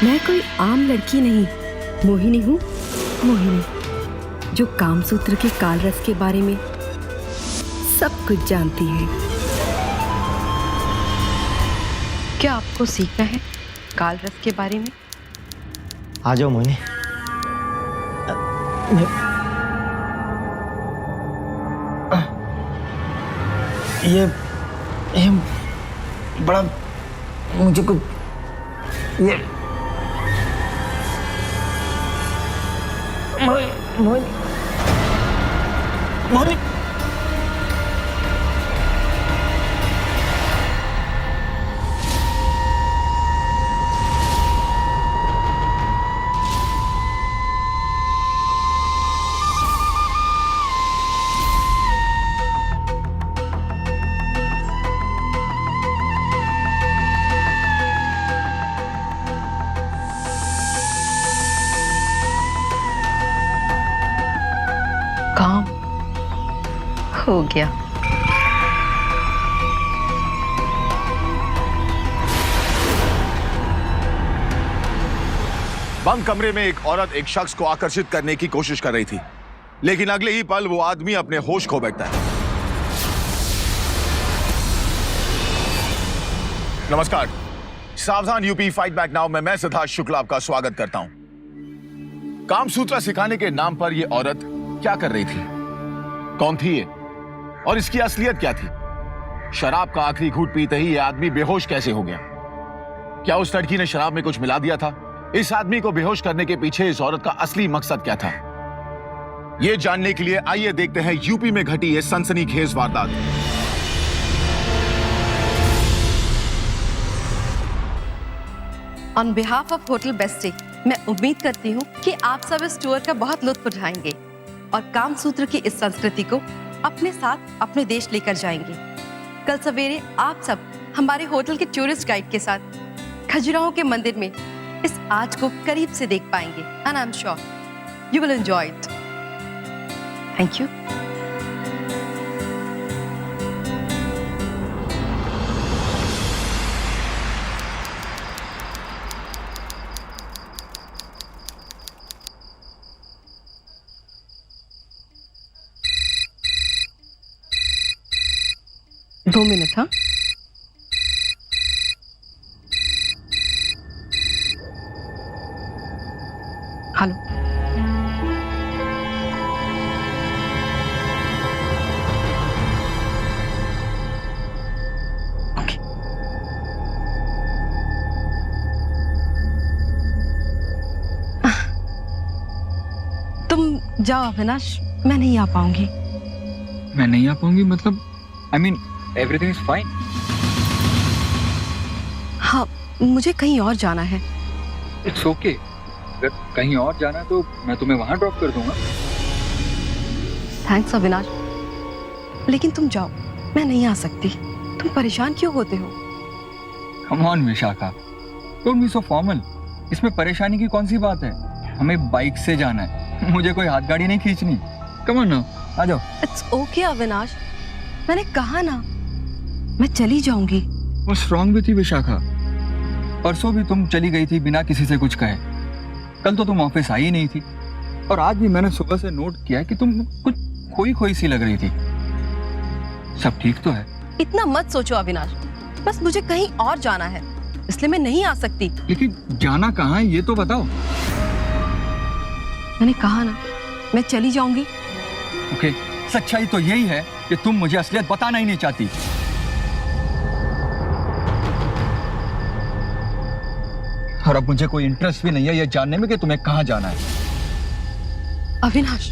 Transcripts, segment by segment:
मैं कोई आम लड़की नहीं, मोहिनी हूँ, मोहिनी, जो कामसूत्र के कालरस के बारे में सब कुछ जानती है। क्या आपको सीखना है कालरस के बारे में? आ जाओ मोहिनी। ये बड़ा मुझे कुछ ये मोहिनी मोहिनी काम हो गया। बंद कमरे में एक औरत एक शख्स को आकर्षित करने की कोशिश कर रही थी, लेकिन अगले ही पल वो आदमी अपने होश खो बैठता है। नमस्कार, सावधान यूपी फाइट बैक नाउ में मैं सिद्धार्थ शुक्ला आपका स्वागत करता हूं। कामसूत्र सिखाने के नाम पर यह औरत क्या कर रही थी? कौन थी ये और इसकी असलियत क्या थी? शराब का आखिरी घूंट पीते ही यह आदमी बेहोश कैसे हो गया? क्या उस लड़की ने शराब में कुछ मिला दिया था? इस आदमी को बेहोश करने के पीछे इस औरत का असली मकसद क्या था? यह जानने के लिए आइए देखते हैं यूपी में घटी ये सनसनीखेज वारदात। On behalf of hotel bestie, मैं उम्मीद करती हूँ कि आप सब इस टूर का बहुत लुत्फ उठाएंगे और कामसूत्र की इस संस्कृति को अपने साथ अपने देश लेकर जाएंगे। कल सवेरे आप सब हमारे होटल के टूरिस्ट गाइड के साथ खजुराहो के मंदिर में इस आर्ट को करीब से देख पाएंगे and I am sure you will enjoy it. Thank you. दो मिनट। हाँ, हेलो। ओके। तुम जाओ अविनाश, मैं नहीं आ पाऊंगी। मैं नहीं आ पाऊंगी मतलब? I mean everything is fine. हाँ, मुझे कहीं और जाना है। It's okay. अगर कहीं और जाना है तो मैं तुम्हें वहां ड्रॉप कर दूंगा। थैंक्स अविनाश, लेकिन तुम जाओ, मैं नहीं आ सकती। तुम परेशान क्यों होते हो? Come on Vishakha, don't be so formal. इसमें परेशानी की कौन सी बात है? हमें बाइक से जाना है, मुझे कोई हाथ गाड़ी नहीं खींचनी। कम ऑन ना, आ जाओ। इट्स ओके अविनाश, मैंने कहा ना, मैं चली जाऊंगी। What's wrong with you Vishakha? परसों भी तुम चली गई थी बिना किसी से कुछ कहे। कल तो तुम ऑफिस आई ही नहीं थी, और आज भी मैंने सुबह से नोट किया कि तुम कुछ खोई खोई सी लग रही थी। सब ठीक तो है? इतना मत सोचो अविनाश, बस मुझे कहीं और जाना है, इसलिए मैं नहीं आ सकती। लेकिन जाना कहाँ है ये तो बताओ। मैंने कहा ना, मैं चली जाऊंगी। ओके, सच्चाई तो यही है कि तुम मुझे असलियत बताना ही नहीं चाहती। और अब मुझे कोई इंटरेस्ट भी नहीं है ये जानने में कि तुम्हें कहाँ जाना है। अविनाश,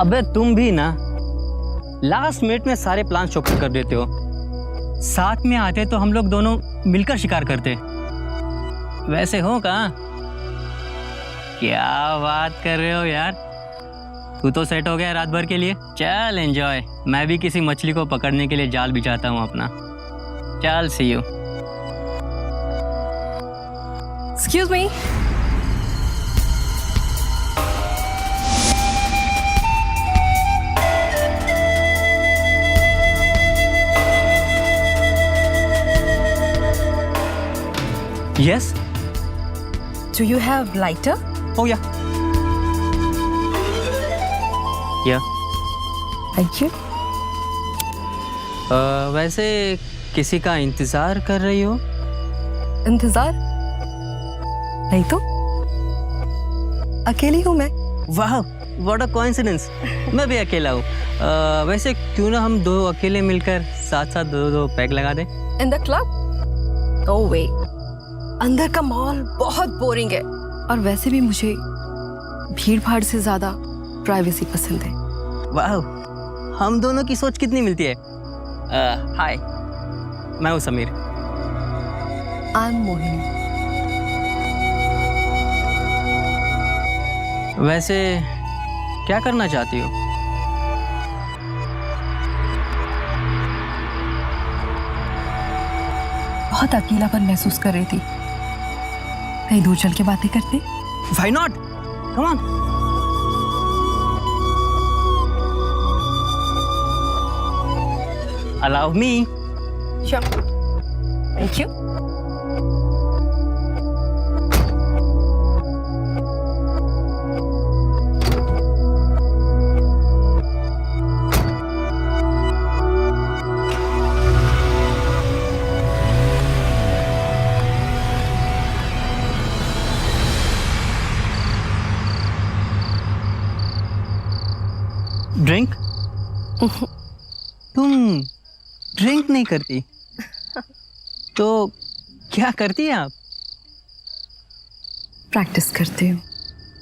अबे तुम भी ना लास्ट मिनट में सारे प्लान चौपट कर देते हो। साथ में आते तो हम लोग दोनों मिलकर शिकार करते। वैसे हो कहाँ? क्या बात कर रहे हो यार, तू तो सेट हो गया रात भर के लिए। चल एंजॉय, मैं भी किसी मछली को पकड़ने के लिए जाल बिछाता हूँ अपना। चल see you. Excuse me. Yes, do you have lighter? हो या थैंक यू। वैसे किसी का इंतजार कर रही हो? इंतजार नहीं तो, अकेली हूँ मैं। वाह, व्हाट अ कोइंसिडेंस। मैं भी अकेला हूँ। वैसे क्यों ना हम दो अकेले मिलकर साथ साथ दो पैक लगा दें? In the club? नो वे, अंदर का माहौल बहुत बोरिंग है और वैसे भी मुझे भीड़ भाड़ से ज्यादा प्राइवेसी पसंद है। वाह, हम दोनों की सोच कितनी मिलती है। हाय, मैं हूँ समीर। I am Mohini. वैसे क्या करना चाहती हो? बहुत अकेलापन महसूस कर रही थी, कहीं दूर चल के बातें करते। Why not? Come on. Allow me. Sure. Thank you. Drink? तुम ड्रिंक नहीं करती तो क्या करती हैं आप? प्रैक्टिस करती हूँ।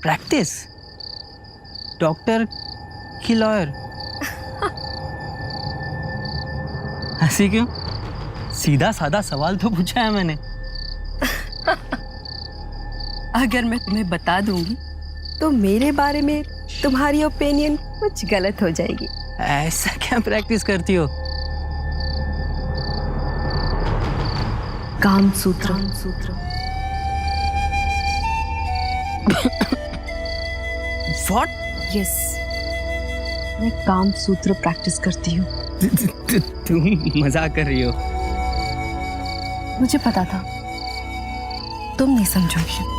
प्रैक्टिस? डॉक्टर की लॉयर? हंसी क्यों? सीधा साधा सवाल तो पूछा है मैंने। अगर मैं तुम्हें बता दूंगी तो मेरे बारे में तुम्हारी ओपिनियन कुछ गलत हो जाएगी। ऐसा क्या प्रैक्टिस करती हो? काम सूत्र। What? यस, मैं काम सूत्र प्रैक्टिस करती हूँ। तुम मजाक कर रही हो? मुझे पता था तुम नहीं समझोगी।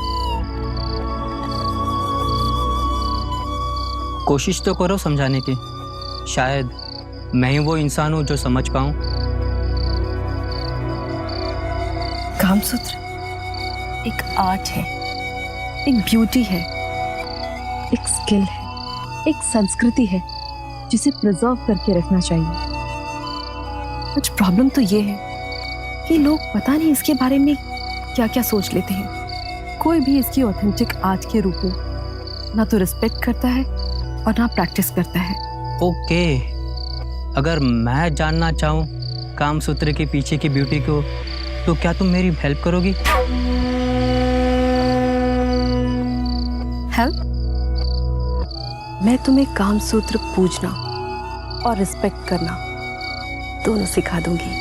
कोशिश तो करो समझाने की, शायद मैं ही वो इंसान हूँ जो समझ पाऊँ। काम सूत्र एक आर्ट है, एक ब्यूटी है, एक स्किल है, एक संस्कृति है जिसे प्रिजर्व करके रखना चाहिए। कुछ प्रॉब्लम तो ये है कि लोग पता नहीं इसके बारे में क्या क्या सोच लेते हैं। कोई भी इसकी ऑथेंटिक आर्ट के रूप में ना तो रिस्पेक्ट करता है और ना प्रैक्टिस करता है। ओके, अगर मैं जानना चाहूँ काम सूत्र के पीछे की ब्यूटी को, तो क्या तुम मेरी हेल्प करोगी? हेल्प? मैं तुम्हें काम सूत्र पूजना और रिस्पेक्ट करना दोनों सिखा दूंगी,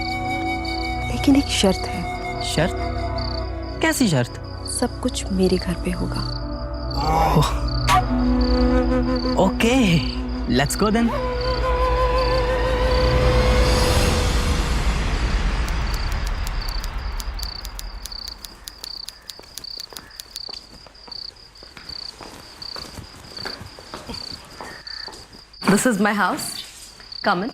लेकिन एक शर्त है। शर्त? कैसी शर्त? सब कुछ मेरे घर पे होगा। Okay, let's go then. This is my house. Come in.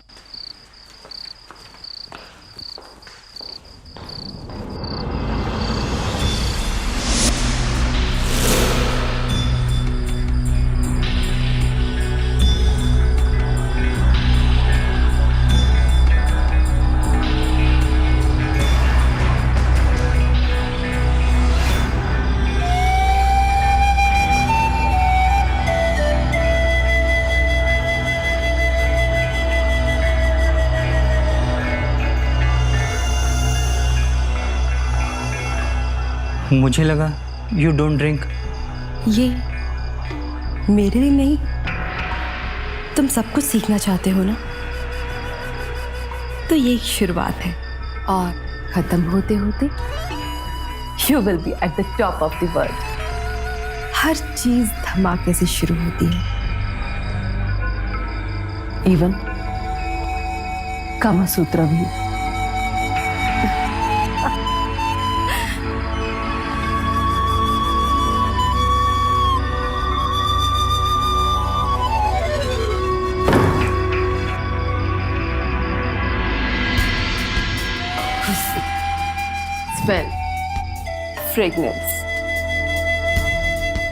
मुझे लगा यू डोंट ड्रिंक। ये मेरे लिए नहीं, तुम सब कुछ सीखना चाहते हो ना, तो ये एक शुरुआत है और खत्म होते होते you will be at the top of the world. हर चीज धमाके से शुरू होती है, इवन कामा सूत्र भी। स्मेल, फ्रेगनेंस,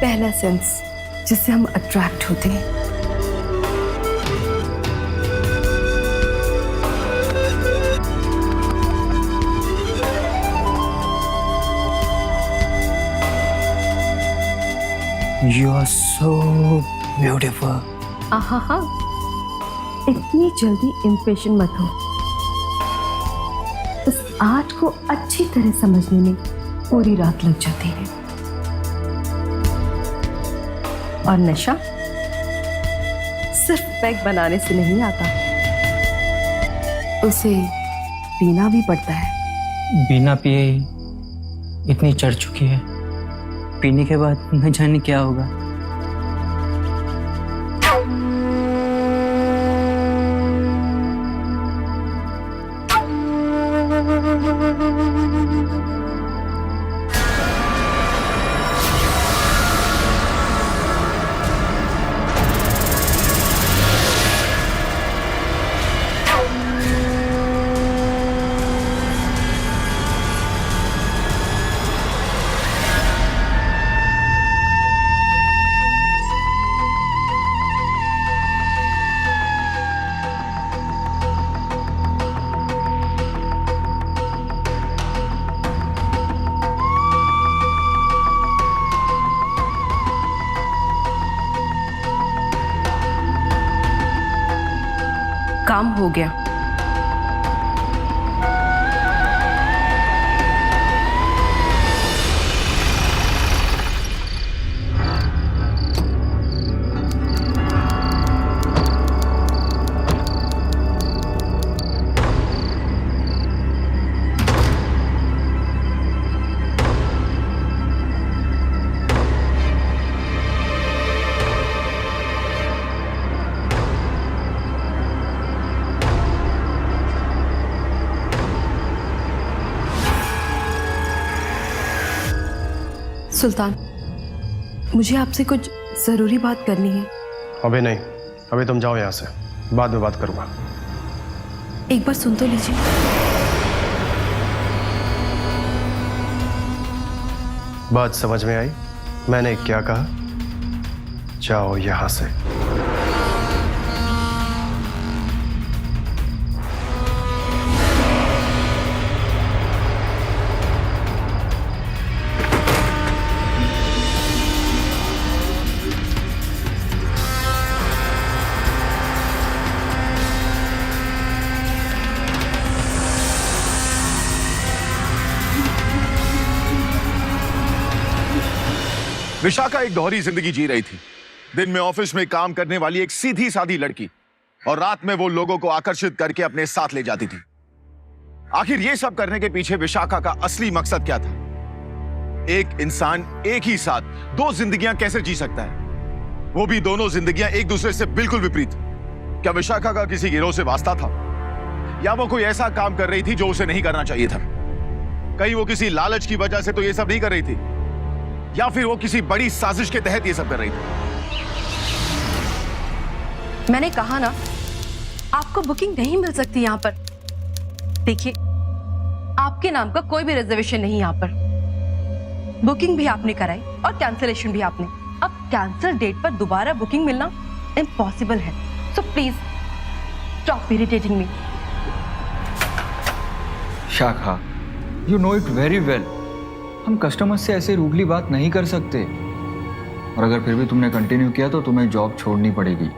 पहला सेंस जिससे हम अट्रैक्ट होते हैं। You are so beautiful. आहा, इतनी जल्दी इम्प्रेशन मत हो। इस आर्ट को अच्छी तरह समझने में पूरी रात लग जाती है। और नशा सिर्फ पैक बनाने से नहीं आता, उसे पीना भी पड़ता है। बिना पिए ही इतनी चढ़ चुकी है, पीने के बाद न जाने क्या होगा। काम हो गया। सुल्तान, मुझे आपसे कुछ जरूरी बात करनी है। अभी नहीं, अभी तुम जाओ यहाँ से, बाद में बात करूंगा। एक बार सुन तो लीजिए। बात समझ में आई? मैंने क्या कहा? जाओ यहाँ से। विशाखा एक दोहरी जिंदगी जी रही थी। दिन में ऑफिस में काम करने वाली एक सीधी सादी लड़की, और रात में वो लोगों को आकर्षित करके अपने साथ ले जाती थी। आखिर ये सब करने के पीछे विशाखा का असली मकसद क्या था? एक इंसान एक ही साथ दो जिंदगियां कैसे जी सकता है, वो भी दोनों जिंदगियां एक दूसरे से बिल्कुल विपरीत? क्या विशाखा का किसी गिरोह से वास्ता था, या वो कोई ऐसा काम कर रही थी जो उसे नहीं करना चाहिए था? कहीं वो किसी लालच की वजह से तो ये सब नहीं कर रही थी, या फिर वो किसी बड़ी साजिश के तहत ये सब कर रही थी? मैंने कहा ना, आपको बुकिंग नहीं मिल सकती यहाँ पर। देखिए, आपके नाम का कोई भी रिजर्वेशन नहीं यहाँ पर। बुकिंग भी आपने कराई और कैंसिलेशन भी आपने। अब कैंसिल डेट पर दोबारा बुकिंग मिलना इम्पॉसिबल है। सो प्लीज स्टॉप इरिटेटिंग मी। शाखा, you know it very well, हम कस्टमर से ऐसे रूडली बात नहीं कर सकते, और अगर फिर भी तुमने कंटिन्यू किया तो तुम्हें जॉब छोड़नी पड़ेगी।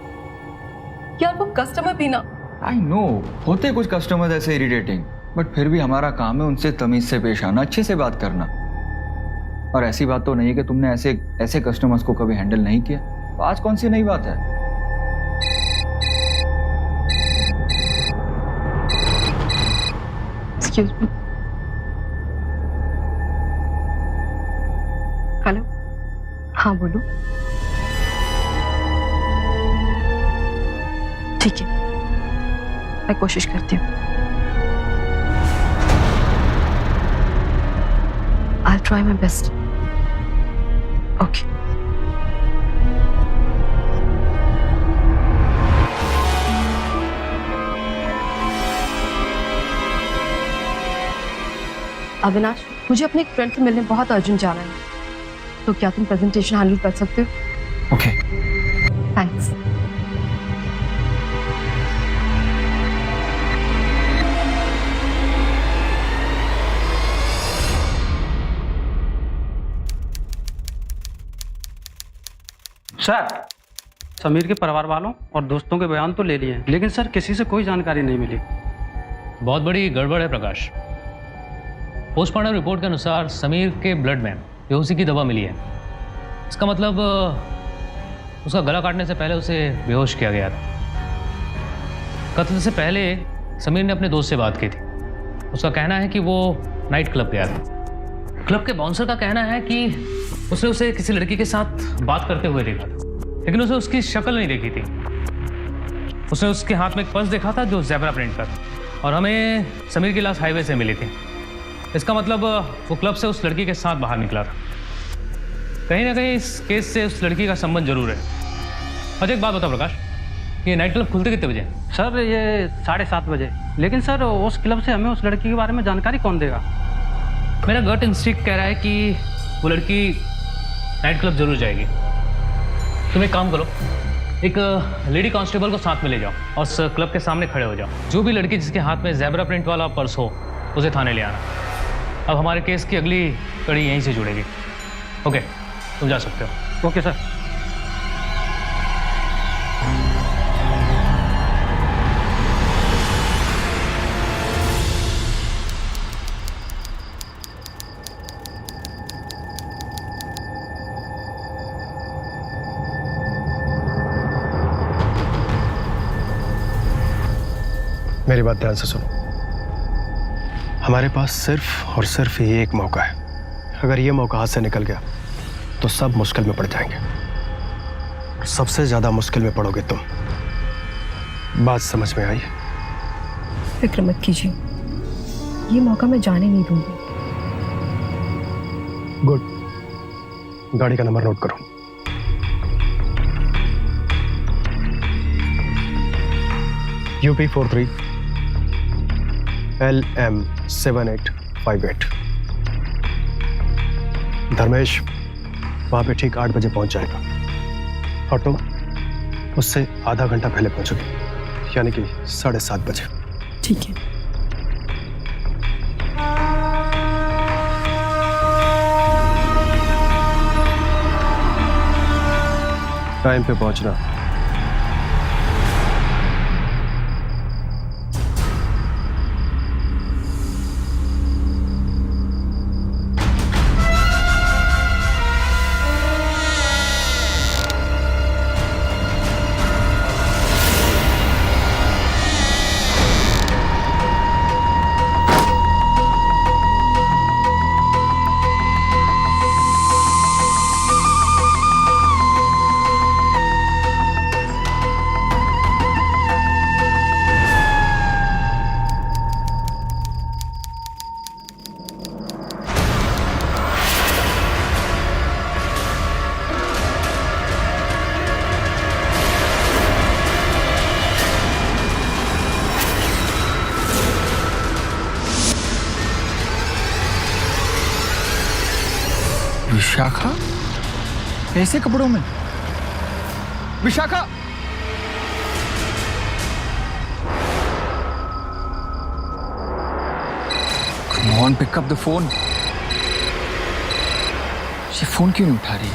यार वो कस्टमर भी ना। आई नो, होते कुछ कस्टमर ऐसे इरिटेटिंग, बट फिर भी हमारा काम है उनसे तमीज से पेश आना, अच्छे से बात करना। और ऐसी बात तो नहीं है कि तुमने ऐसे ऐसे कस्टमर्स को कभी हैंडल नहीं किया। तो आज कौन सी नई बात है? Excuse me. हेलो, हाँ बोलो। ठीक है, मैं कोशिश करती हूँ। I'll try my best. Okay. Avinash, मुझे अपने एक फ्रेंड से मिलने बहुत अर्जेंट जाना है, तो क्या तुम प्रेजेंटेशन हैंडल कर सकते हो? ओके। थैंक्स। सर, समीर के परिवार वालों और दोस्तों के बयान तो ले लिए हैं, लेकिन सर किसी से कोई जानकारी नहीं मिली। बहुत बड़ी गड़बड़ है प्रकाश। पोस्टमार्टम रिपोर्ट के अनुसार समीर के ब्लड में बेहोशी की दवा मिली है। इसका मतलब उसका गला काटने से पहले उसे बेहोश किया गया था। कत्ल से पहले समीर ने अपने दोस्त से बात की थी। उसका कहना है कि वो नाइट क्लब गया था। क्लब के बाउंसर का कहना है कि उसने उसे किसी लड़की के साथ बात करते हुए देखा था, लेकिन उसे उसकी शक्ल नहीं देखी थी। उसने उसके हाथ में एक पर्स देखा था जो ज़ेब्रा प्रिंट का था, और हमें समीर की लाश हाईवे से मिली थी। इसका मतलब वो क्लब से उस लड़की के साथ बाहर निकला था। कहीं ना कहीं इस केस से उस लड़की का संबंध जरूर है। अच्छा, एक बात बता प्रकाश, ये नाइट क्लब खुलते कितने बजे? सर ये 7:30 बजे। लेकिन सर उस क्लब से हमें उस लड़की के बारे में जानकारी कौन देगा? मेरा गट इंस्टिंक्ट कह रहा है कि वो लड़की नाइट क्लब जरूर जाएगी। तुम एक काम करो, एक लेडी कांस्टेबल को साथ में ले जाओ और उस क्लब के सामने खड़े हो जाओ। जो भी लड़की जिसके हाथ में ज़ेब्रा प्रिंट वाला पर्स हो उसे थाने ले आना। अब हमारे केस की अगली कड़ी यहीं से जुड़ेगी। ओके, तुम जा सकते हो। Okay sir. मेरी बात ध्यान से सुनो। हमारे पास सिर्फ और सिर्फ ये एक मौका है। अगर ये मौका हाथ से निकल गया तो सब मुश्किल में पड़ जाएंगे। सबसे ज्यादा मुश्किल में पड़ोगे तुम। बात समझ में आई? फिक्र मत कीजिए, ये मौका मैं जाने नहीं दूंगी। गुड। गाड़ी का नंबर नोट करो। UP43 LM 7858। धर्मेश वहां पे ठीक 8 बजे पहुंच जाएगा और तुम उससे आधा घंटा पहले पहुंचोगे, यानी कि 7:30 बजे। ठीक है। टाइम पे पहुंचना। विशाखा ऐसे कपड़ों में? Vishakha! Come on, pick up the phone. ये फोन क्यों नहीं उठा रही?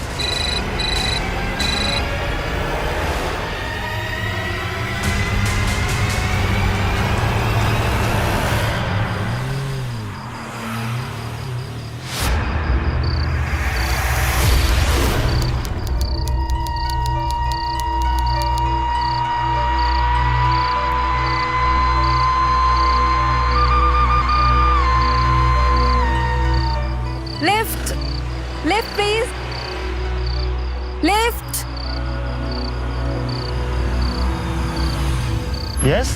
Lift please, lift. यस।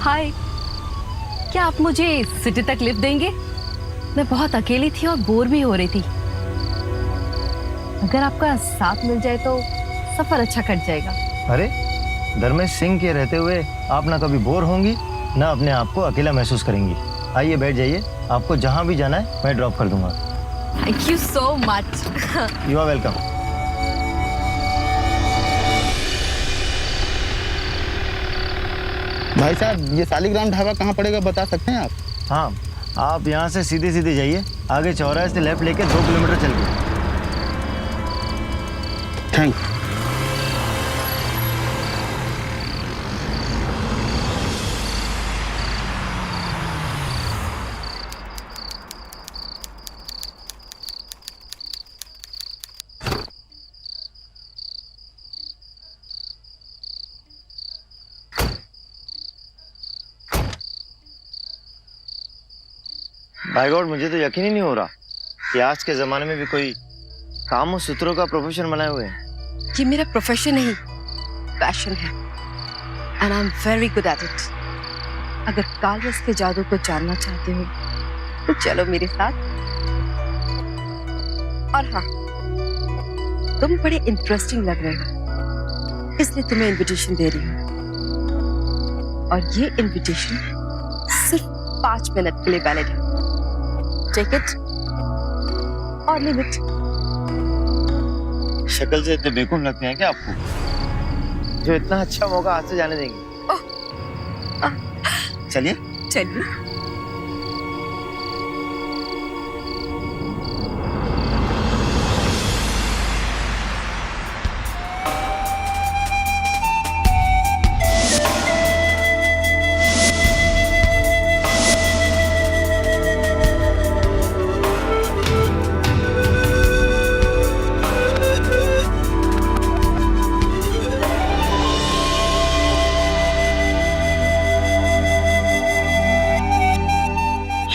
हाय, क्या आप मुझे सिटी तक लिफ्ट देंगे? मैं बहुत अकेली थी और बोर भी हो रही थी। अगर आपका साथ मिल जाए तो सफर अच्छा कट जाएगा। अरे, धर्मेश सिंह के रहते हुए आप ना कभी बोर होंगी ना अपने आप को अकेला महसूस करेंगी। आइए बैठ जाइए, आपको जहां भी जाना है मैं ड्रॉप कर दूंगा। Thank you so much. You are welcome. भाई साहब, ये शालिग्राम ढाबा कहाँ पड़ेगा, बता सकते हैं आप? हाँ, आप यहाँ से सीधे सीधे जाइए, आगे चौराहे से लेफ्ट लेके 2 किलोमीटर चल के। थैंक। बाय गॉड, मुझे तो यकीन ही नहीं हो रहा कि आज के जमाने में भी कोई काम और सूत्रों का प्रोफेशन बनाए हुए हैं। ये मेरा प्रोफेशन नहीं, पैशन है, and I am very good at it. अगर कालरस के जादू को जानना चाहते हो तो चलो मेरे साथ। और हाँ, तुम बड़े इंटरेस्टिंग लग रहे हो, इसलिए तुम्हें इनविटेशन दे रही हूँ। और ये इनविटेशन सिर्फ 5 मिनट के लिए वैलिड है। टेक इट और लीव इट। शक्ल से इतने बेवकूफ लगते हैं क्या आपको, जो इतना अच्छा मौका हाथ से जाने देंगे? चलिए चलिए।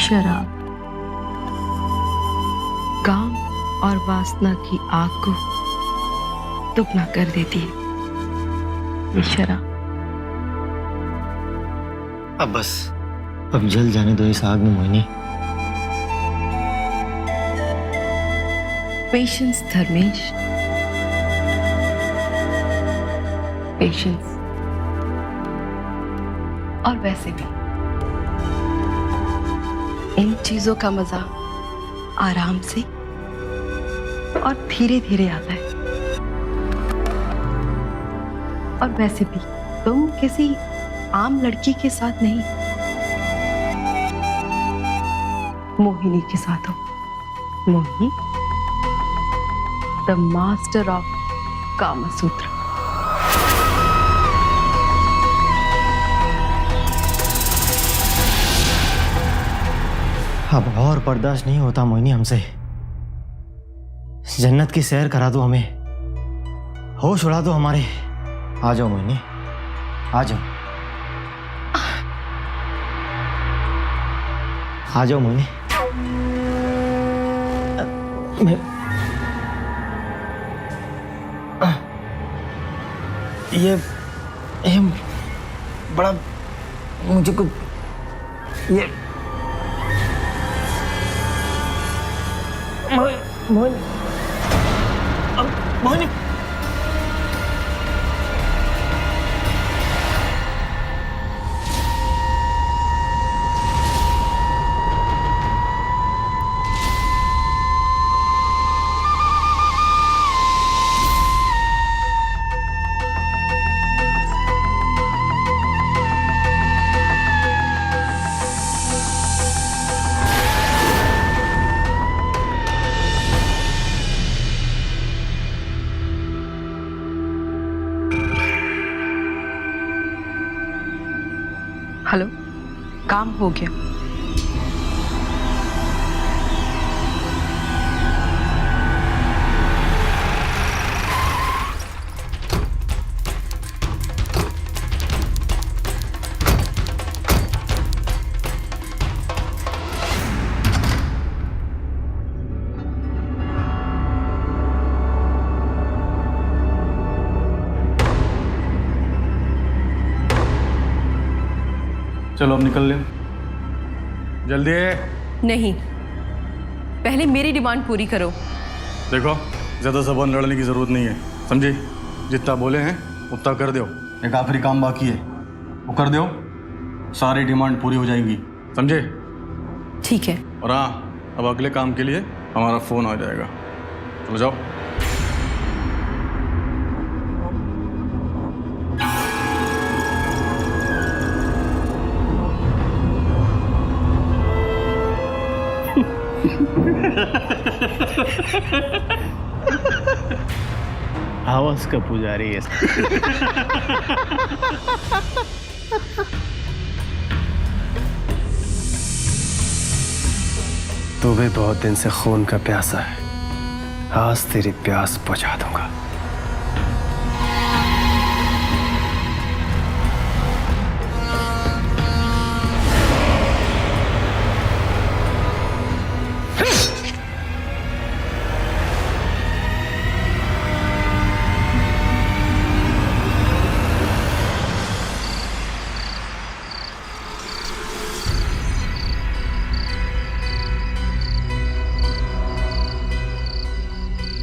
शराब काम और वासना की आग को दुगना कर देती है। ये शराब। अब बस, अब जल जाने दो इस आग में मोहिनी। Patience Dharmesh, patience. और वैसे भी इन चीजों का मजा आराम से और धीरे धीरे आता है। और वैसे भी तुम किसी आम लड़की के साथ नहीं, मोहिनी के साथ हो। Mohini, the master of Kamasutra. अब और बर्दाश्त नहीं होता मोहिनी हमसे। जन्नत की सैर करा दो हमें, होश उड़ा दो हमारे। आ जाओ मोहिनी, आ जाओ, आ जाओ मोहिनी। ये बड़ा मुझे को ये मोहिनी, मोहिनी, हेलो, काम हो गया। चलो अब निकल ले, जल्दी। नहीं, पहले मेरी डिमांड पूरी करो। देखो, ज़्यादा ज़बान लड़ने की ज़रूरत नहीं है, समझी? जितना बोले हैं उतना कर दो। एक आखिरी काम बाकी है, वो कर दो, सारी डिमांड पूरी हो जाएंगी, समझे? ठीक है। और हाँ, अब अगले काम के लिए हमारा फ़ोन आ जाएगा। चलो जाओ। आवाज का पुजारी है। तू भी बहुत दिन से खून का प्यासा है, आज तेरी प्यास बुझा दूंगा।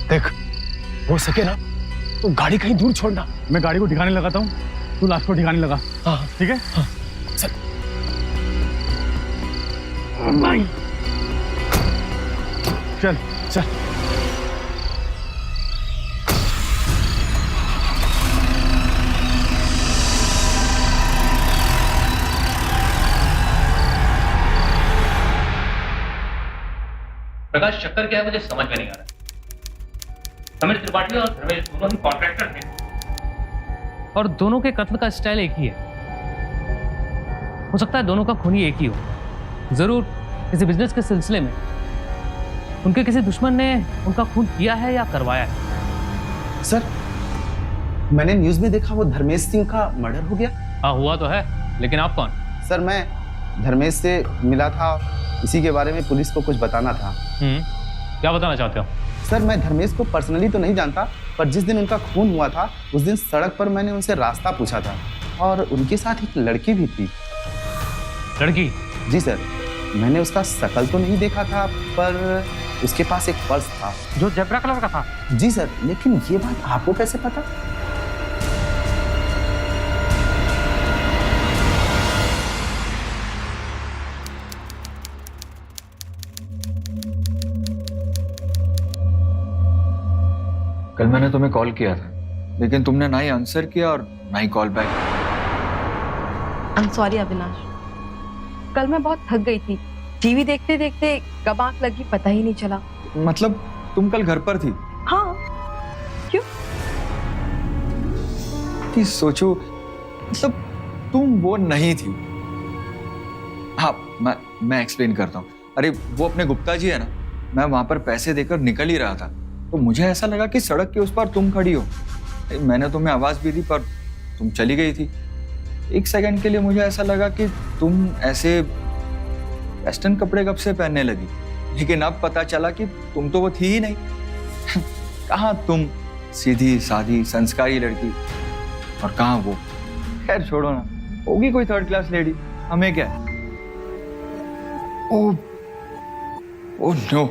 देख, हो सके ना तो गाड़ी कहीं दूर छोड़ना। मैं गाड़ी को ठिकाने लगाता हूँ, तू लाश को ठिकाने लगा। हाँ ठीक है? हाँ, चल। चल चल। प्रकाश, चक्कर क्या है मुझे समझ में नहीं आ रहा। समीर त्रिपाठी और धर्मेश दोनों ही कॉन्ट्रैक्टर थे और दोनों के कत्ल का स्टाइल एक ही है। हो सकता है दोनों का खूनी एक ही हो। जरूर किसी बिजनेस के सिलसिले में उनके किसी दुश्मन ने उनका खून किया है या करवाया है। सर, मैंने न्यूज में देखा वो धर्मेश सिंह का मर्डर हो गया। हाँ, हुआ तो है, लेकिन आप कौन? सर, मैं धर्मेश से मिला था, इसी के बारे में पुलिस को कुछ बताना था। क्या बताना चाहते हो? सर, मैं धर्मेश को पर्सनली तो नहीं जानता, पर जिस दिन उनका खून हुआ था उस दिन सड़क पर मैंने उनसे रास्ता पूछा था और उनके साथ एक लड़की भी थी। लड़की? जी सर, मैंने उसका शकल तो नहीं देखा था, पर उसके पास एक पर्स था जो जेब्रा कलर का था। जी सर, लेकिन ये बात आपको कैसे पता? कल मैंने तुम्हें कॉल किया था, लेकिन तुमने ना ही आंसर किया और ना ही call back. I am sorry Avinash, कल मैं बहुत थक गई थी। टीवी देखते देखते कब आंख लगी पता ही नहीं चला। मतलब तुम कल घर पर थी? हाँ, क्यों? सोचो, मतलब तुम वो नहीं थी। हाँ, मैं एक्सप्लेन करता हूँ। अरे वो अपने गुप्ता जी है ना, मैं वहां पर पैसे देकर निकल ही रहा था, तो मुझे ऐसा लगा कि सड़क के उस पार तुम खड़ी हो। मैंने तुम्हें आवाज भी दी पर तुम चली गई थी। एक सेकंड के लिए मुझे ऐसा लगा कि तुम ऐसे वेस्टर्न कपड़े कब से पहनने लगी, लेकिन अब पता चला कि तुम तो वो थी ही नहीं। कहाँ तुम सीधी सादी संस्कारी लड़की और कहाँ वो। खैर छोड़ो ना, होगी कोई थर्ड क्लास लेडी, हमें क्या। ओह नो,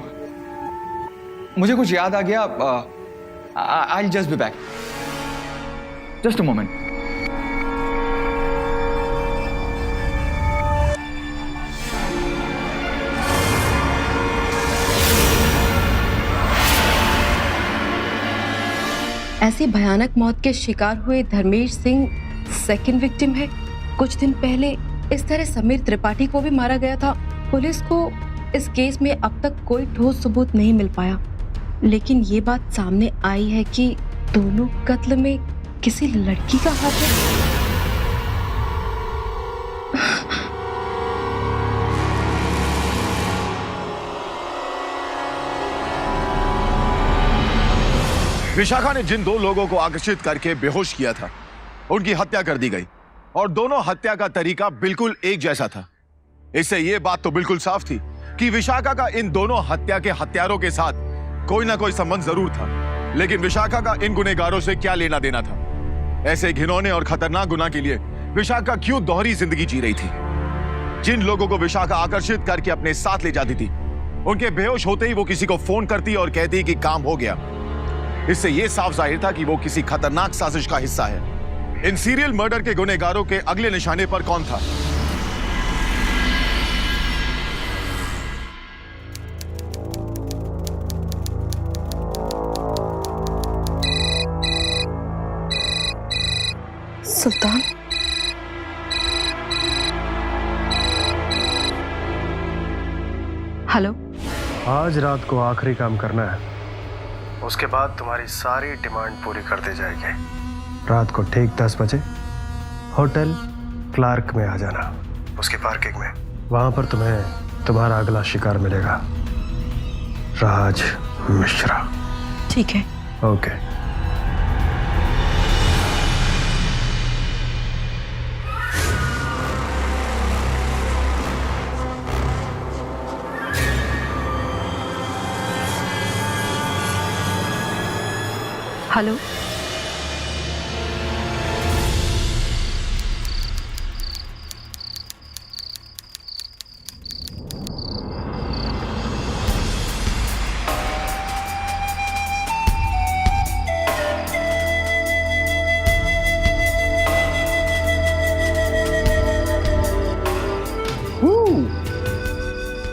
मुझे कुछ याद आ गया। I'll just be back. Just a moment. ऐसी भयानक मौत के शिकार हुए धर्मेश सिंह सेकंड विक्टिम है। कुछ दिन पहले इस तरह समीर त्रिपाठी को भी मारा गया था। पुलिस को इस केस में अब तक कोई ठोस सबूत नहीं मिल पाया, लेकिन ये बात सामने आई है कि दोनों कत्ल में किसी लड़की का हाथ है। विशाखा ने जिन दो लोगों को आकर्षित करके बेहोश किया था, उनकी हत्या कर दी गई और दोनों हत्या का तरीका बिल्कुल एक जैसा था। इससे यह बात तो बिल्कुल साफ थी कि विशाखा का इन दोनों हत्या के हत्यारों के साथ कोई ना कोई संबंध जरूर था, लेकिन विशाखा का इन गुनहगारों से क्या लेना देना था? ऐसे घिनौने और खतरनाक गुनाह के लिए विशाखा क्यों दोहरी जिंदगी जी रही थी? जिन लोगों को विशाखा आकर्षित करके अपने साथ ले जाती थी, उनके बेहोश होते ही वो किसी को फोन करती और कहती कि काम हो गया। इससे यह साफ जाहिर था कि वो किसी खतरनाक साजिश का हिस्सा है। इन सीरियल मर्डर के गुनहगारों के अगले निशाने पर कौन था? सुल्तान, हेलो। आज रात को आखिरी काम करना है, उसके बाद तुम्हारी सारी डिमांड पूरी कर दी जाएगी। रात को ठीक 10 बजे होटल क्लार्क में आ जाना, उसकी पार्किंग में। वहां पर तुम्हें तुम्हारा अगला शिकार मिलेगा, राज मिश्रा। ठीक है। ओके। हेलो।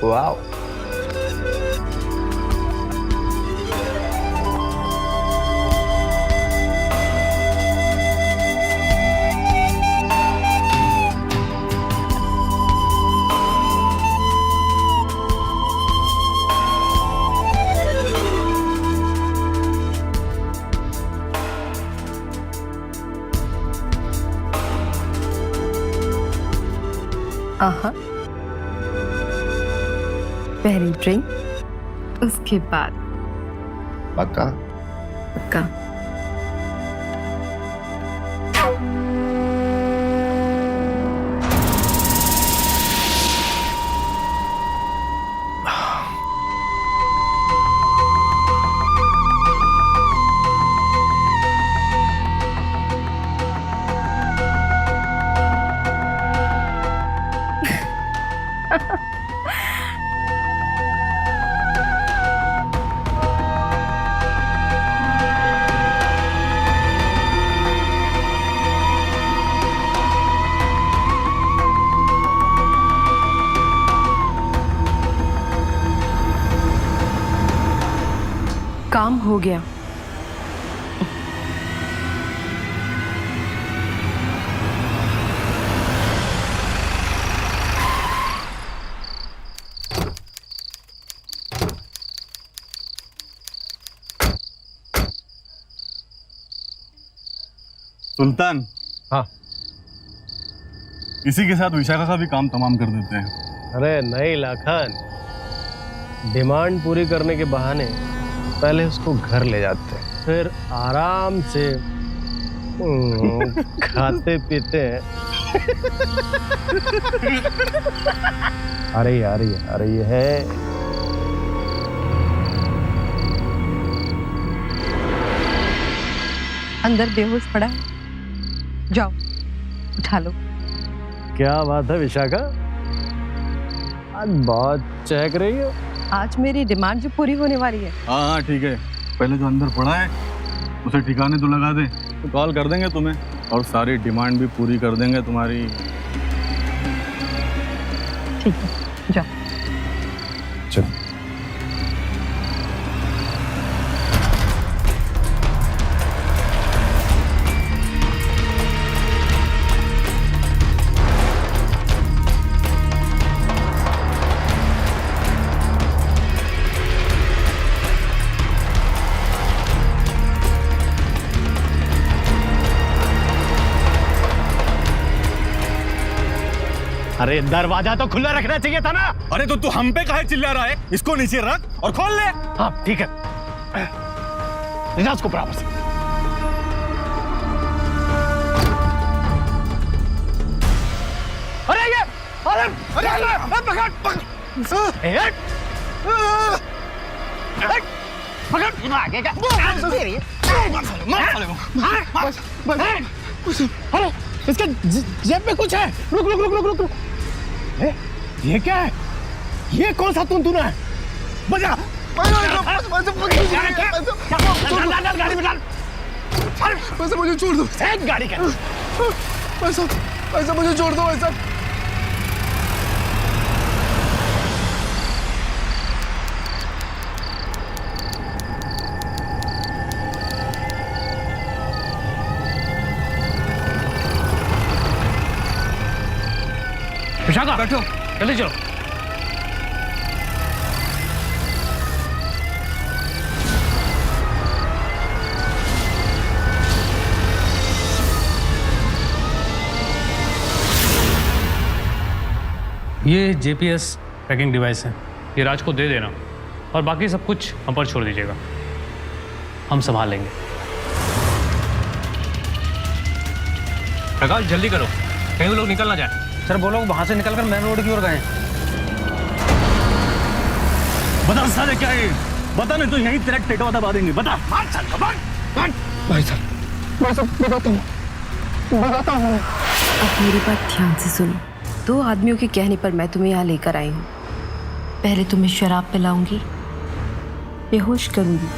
वाओ, आहा, पहली ड्रिंक, उसके बाद पक्का। पक्का। काम हो गया। सुल्तान, हाँ, इसी के साथ विशाखा का भी काम तमाम कर देते हैं। अरे नहीं लाखन, डिमांड पूरी करने के बहाने पहले उसको घर ले जाते हैं, फिर आराम से खाते पीते हैं। आ रही है। अंदर बेहोश पड़ा है, जाओ उठा लो। क्या बात है विशाखा, आज बहुत चहक रही हो। आज मेरी डिमांड जो पूरी होने वाली है। हाँ ठीक है, पहले जो अंदर पड़ा है उसे ठिकाने तो लगा दे, तो कॉल कर देंगे तुम्हें और सारी डिमांड भी पूरी कर देंगे तुम्हारी। ठीक है, जाओ। चल। अरे दरवाजा तो खुला रखना चाहिए था ना। अरे तो तू हम पे काहे चिल्ला रहा है? इसको नीचे रख और खोल ले। हाँ ठीक है, ले जा उसको बराबर से। अरे ये अरे पकड़ पकड़ पकड़ आगे का। अरे इसके जेब में कुछ है। रुक रुक रुक रुक रुक रुक। ये क्या है? ये कौन सा तुनतुना है? बजा! वैसे मुझे छोड़ दो, गाड़ी का वैसे मुझे छोड़ दो वैसा। विशाखा बैठो, जल्दी चलो। ये जीपीएस ट्रैकिंग डिवाइस है, ये राज को दे देना और बाकी सब कुछ हम पर छोड़ दीजिएगा, हम संभाल लेंगे। प्रकाश जल्दी करो, कहीं वो लोग निकल ना जाए। सर वो लोग वहां से निकलकर मेन रोड की ओर गए। बता साले क्या है? बता, नहीं तो यहीं तेरा टेटवा दबा देंगे। बता। भाई साहब बताता हूँ। अब मेरी बात ध्यान से सुनो। 2 आदमियों के कहने पर मैं तुम्हें यहाँ लेकर आई हूँ। पहले तुम्हें शराब पिलाऊंगी, बेहोश करूंगी,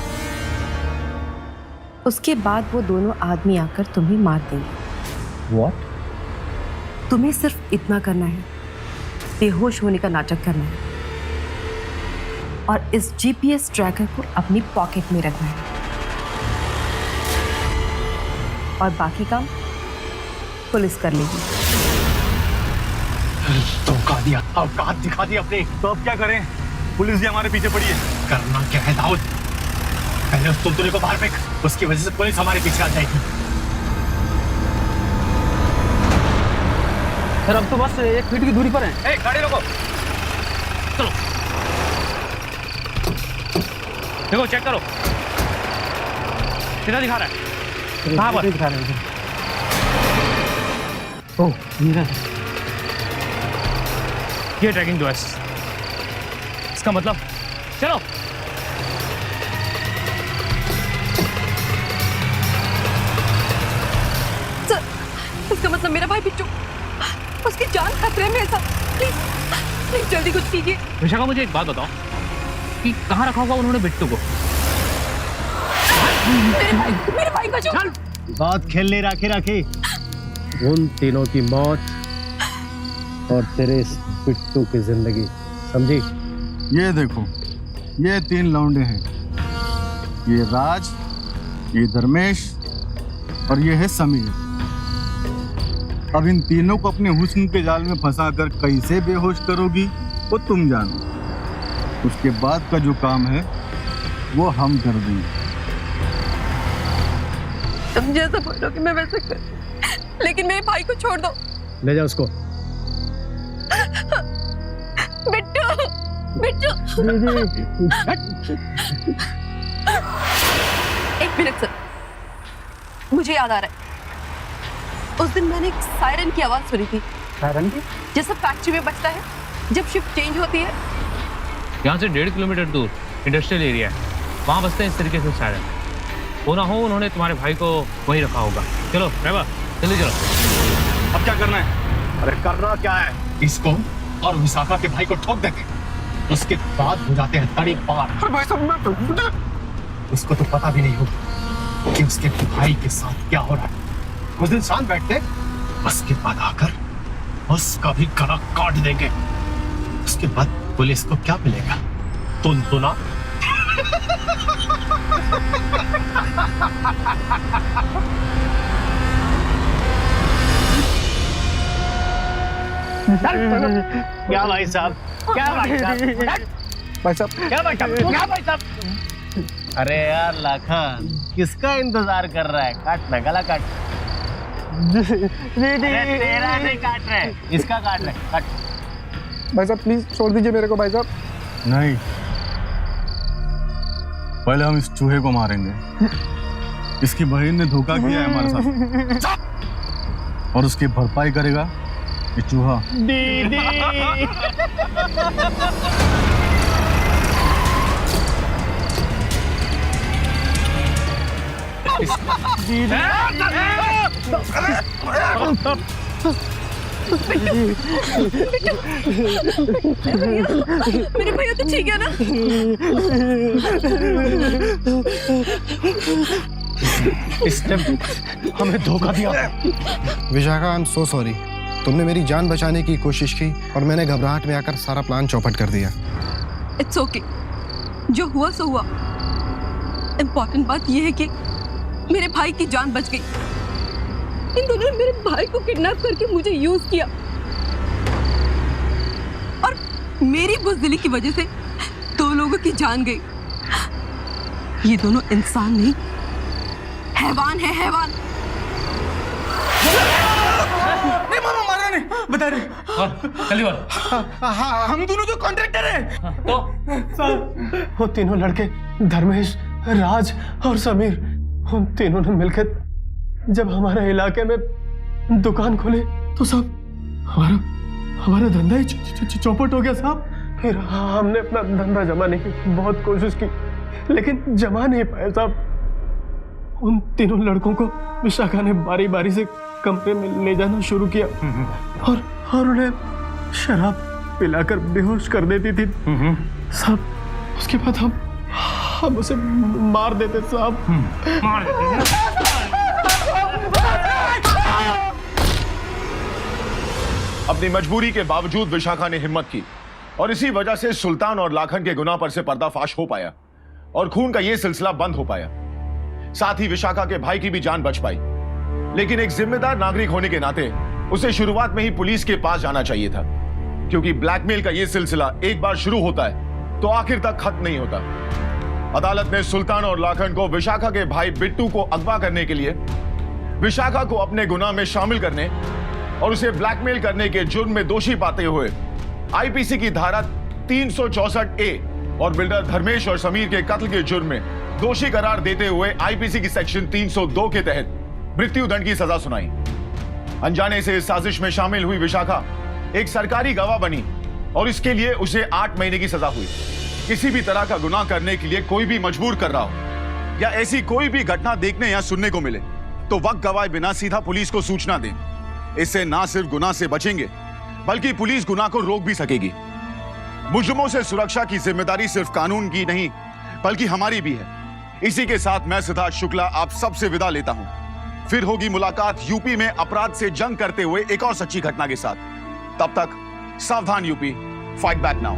उसके बाद वो दोनों आदमी आकर तुम्हें मार देंगे। What? तुम्हें सिर्फ इतना करना है, बेहोश होने का नाटक करना है और इस जीपीएस ट्रैकर को अपनी पॉकेट में रखना है और बाकी काम पुलिस कर लेगी। धोखा दिया, औकात दिखा दी अपनी। तो अब क्या करें? पुलिस भी हमारे पीछे पड़ी है। करना क्या है दाऊद? पहले उस तुलतुले को बाहर फेंक, उसकी वजह से पुलिस हमारे पीछे आ जाएगी। सर अब तो बस 1 फीट की दूरी पर है। ए, गाड़ी रोको, चलो देखो, चेक करो कितना दिखा रहा है। कहाँ पर दिखा रहे हैं? ओह नीरज, ये ट्रैकिंग डिवाइस, इसका मतलब चलो। सर, इसका मतलब मेरा भाई बिट्टू, उसकी जान खतरे में है सर। प्लीज प्लीज जल्दी कुछ कीजिए। विशाखा मुझे एक बात बताओ कि कहाँ रखा होगा उन्होंने बिट्टू को? मेरे भाई को जो बात खेलने राखी उन तीनों की मौत और तेरे इस पिट्टू की जिंदगी, समझी? ये देखो, ये 3 लौंडे हैं। ये राज, ये धर्मेश और ये है समीर। अब इन तीनों को अपने हुस्न के जाल में फंसाकर कैसे बेहोश करोगी वो तुम जानो। उसके बाद का जो काम है वो हम कर देंगे। तुम जैसा बोलोगे मैं वैसे कर, लेकिन मेरे भाई को छोड़ दो। ले जा उसको। बिट्टू, बिट्टू। एक मिनट सर, मुझे याद आ रहा है, उस दिन मैंने एक सायरन की आवाज सुनी थी। सायरन की? जैसा फैक्ट्री में बजता है जब शिफ्ट चेंज होती है। यहाँ से 1.5 किलोमीटर दूर इंडस्ट्रियल एरिया है, वहाँ बसते हैं इस तरीके से सायरन। हो ना हो उन्होंने तुम्हारे भाई को वहीं रखा होगा। चलो ड्राइवर जल्दी चलो। अब क्या करना है? अरे करना क्या है, इसको और विशाखा के भाई को ठोक देते, उसके बाद हो जाते हैं तड़ी पार। भाई साहब उसको तो पता भी नहीं होगा कि उसके भाई के साथ क्या हो रहा है। कुछ दिन शांत बैठते, उसके बाद आकर उसका भी गला काट देंगे। उसके बाद पुलिस को क्या मिलेगा? तुलतुला। क्या भाई साहब, क्या भाई साहब, भाई साहब क्या भाई साहब, क्या भाई साहब। अरे यार लाखन, किसका इंतजार कर रहा है? काट ना, गला काट। अरे तेरा नहीं काट रहे, इसका काट रहे, काट। भाई साहब प्लीज छोड़ दीजिए मेरे को भाई साहब। नहीं, पहले हम इस चूहे को मारेंगे। इसकी बहन ने धोखा किया है हमारे साथ और उसकी भरपाई करेगा ये चूहा। दीदी। मेरे भैया तो ठीक है ना? इसने हमें धोखा दिया। Vishakha, I am so sorry. तुमने मेरी जान बचाने की कोशिश की और मैंने घबराहट में आकर सारा प्लान चौपट कर दिया। इट्स ओके, जो हुआ सो हुआ। इम्पोर्टेंट बात यह है कि मेरे भाई की जान बच गई। इन दोनों ने मेरे भाई को किडनैप करके मुझे यूज किया और मेरी बुज़दिली की वजह से 2 लोगों की जान गई। ये दोनों इंसान नहीं, हैवान है, हैवान। नहीं मामा, मारा नहीं, बता रहे। जल्दी बोल। हाँ, हम दोनों तो कॉन्ट्रैक्टर हैं। तो वो तीनों लड़के, धर्मेश, राज और समीर, उन तीनों ने मिलकर जब हमारे इलाके में दुकान खोले तो सब हमारा धंधा ही चौपट हो गया साहब। फिर हमने अपना धंधा जमाने की बहुत कोशिश की, लेकिन जमा नहीं पाए साहब। उन तीनों लड़कों को विशाखा ने बारी बारी से कमरे में ले जाना शुरू किया और उन्हें शराब पिलाकर बेहोश कर देती थी साहब। उसके बाद हम उसे मार देते साहब। मार देते। अपनी मजबूरी के बावजूद विशाखा ने हिम्मत की और इसी वजह से सुल्तान और लाखन के गुनाह पर से पर्दाफाश हो पाया और खून का यह सिलसिला बंद हो पाया। साथ ही विशाखा के भाई की भी जान बच पाई। लेकिन एक जिम्मेदार नागरिक होने के नाते उसे शुरुआत में ही पुलिस के पास जाना चाहिए था, क्योंकि ब्लैकमेल का यह सिलसिला एक बार शुरू होता है तो आखिर तक खत्म नहीं होता। अदालत ने सुल्तान और लाखन को विशाखा के भाई बिट्टू को अगवा करने के लिए विशाखा को अपने गुनाह में शामिल करने और उसे ब्लैकमेल करने के जुर्म में दोषी पाते हुए आईपीसी की धारा 364A और बिल्डर धर्मेश और समीर के कत्ल के जुर्म में दोषी करार देते हुए आईपीसी की सेक्शन 302 के तहत मृत्यु दंड की सजा सुनाई। अनजाने से इस साजिश में शामिल हुई विशाखा एक सरकारी गवाह बनी और इसके लिए उसे 8 महीने की सजा हुई। किसी भी तरह का गुनाह करने के लिए कोई भी मजबूर कर रहा हो या ऐसी कोई भी घटना देखने या सुनने को मिले तो वक्त गवाए बिना सीधा पुलिस को सूचना दें। इससे ना सिर्फ गुनाह से बचेंगे बल्कि पुलिस गुनाह को रोक भी सकेगी। मुजरिमों से सुरक्षा की जिम्मेदारी सिर्फ कानून की नहीं बल्कि हमारी भी है। इसी के साथ मैं सिद्धार्थ शुक्ला आप सबसे विदा लेता हूं। फिर होगी मुलाकात यूपी में अपराध से जंग करते हुए एक और सच्ची घटना के साथ। तब तक सावधान यूपी, फाइट बैक नाउ।